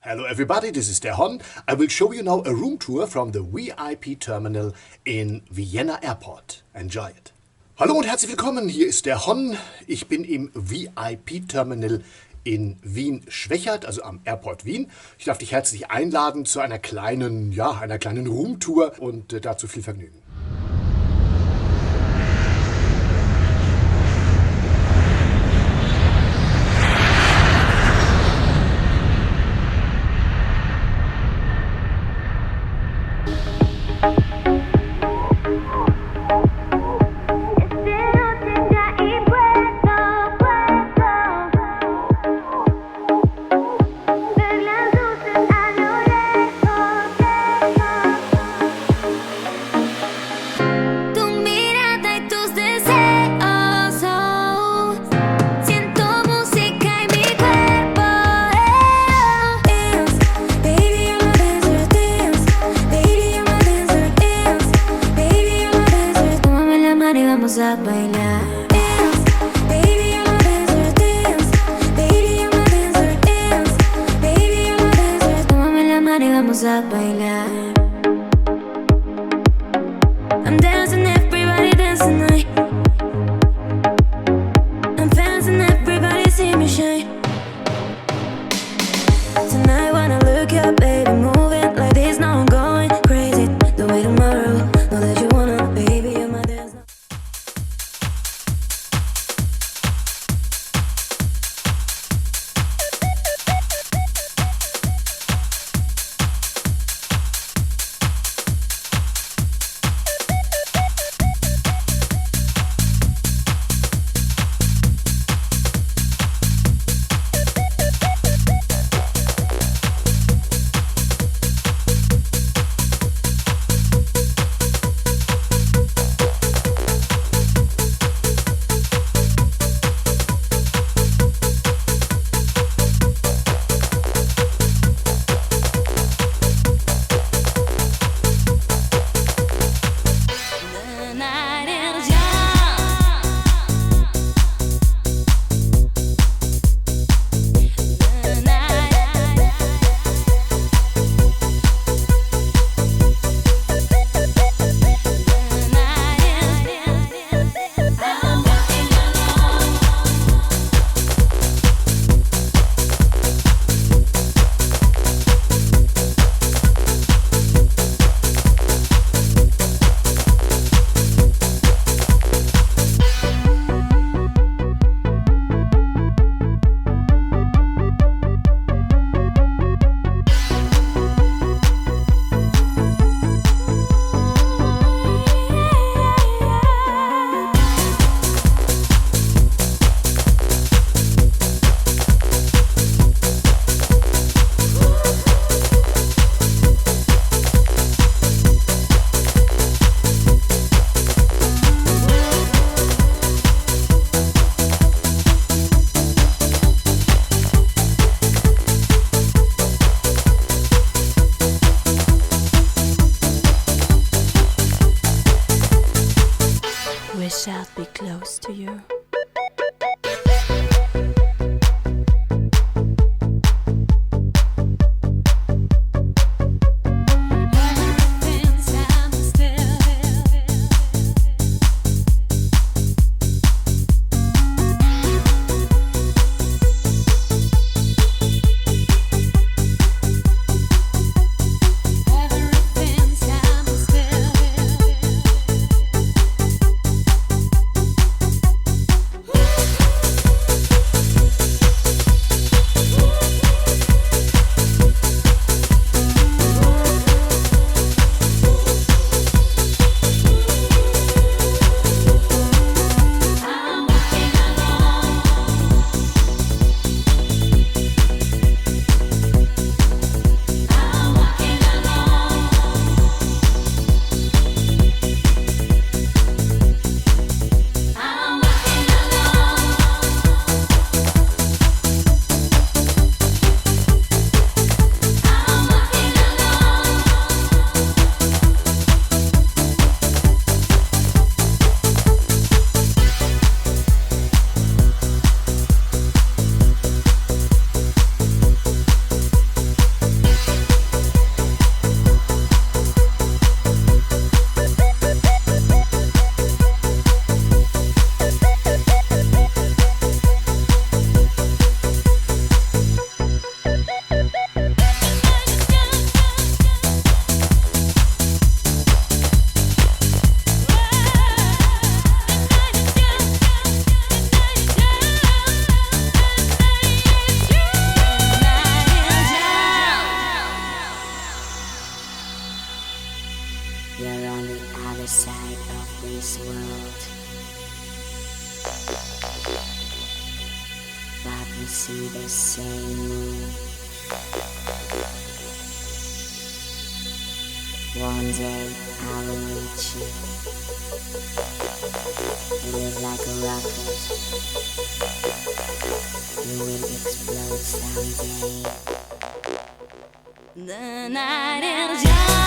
Hello everybody, this is derhon. I will show you now a room tour from the VIP Terminal in Vienna Airport. Enjoy it. Hallo und herzlich willkommen, hier ist derhon. Ich bin im VIP Terminal in Wien-Schwechat, also am Airport Wien. Ich darf dich herzlich einladen zu einer kleinen Room Tour und dazu viel Vergnügen. A bailar. Dance, baby, you're my dancer. Dance, baby, you're my dancer. Dance, baby, you're my dancer. Tómame la mano y vamos a bailar. I'm dancing, everybody dance tonight. I'm dancing, everybody see me shine. Tonight when I look up, baby, move it like this. Now I'm going crazy. The way tomorrow, know that you wanna, baby, you're my dancer. see the same. One day I will reach you. You live like a rocket. You will explode someday. The night is young.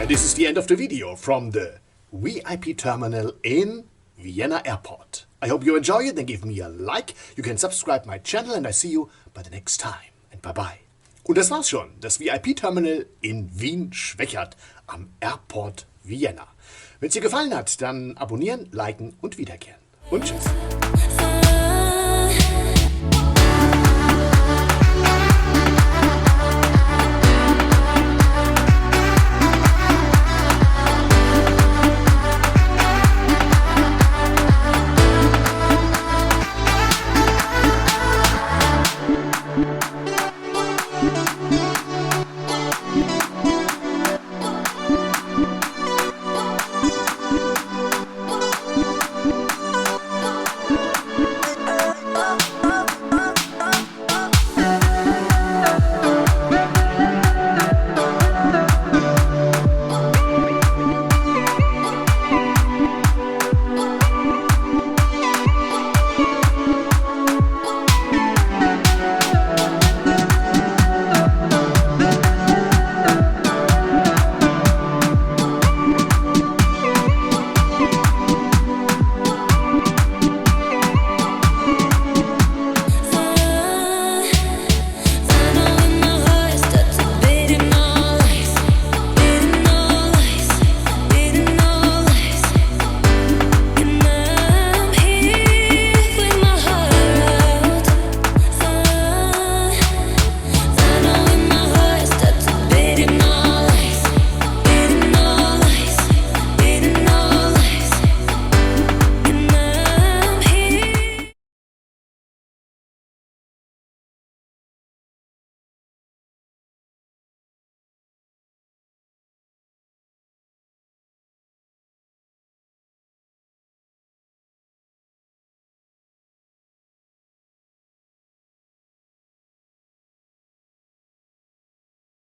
This is the end of the video from the VIP terminal in Vienna Airport. I hope you enjoy it, then give me a like. You can subscribe my channel and I see you by the next time. And bye bye. Und das war's schon. Das VIP-Terminal in Wien-Schwechat am Airport Vienna. Wenn es dir gefallen hat, dann abonnieren, liken und wiederkehren. Und tschüss.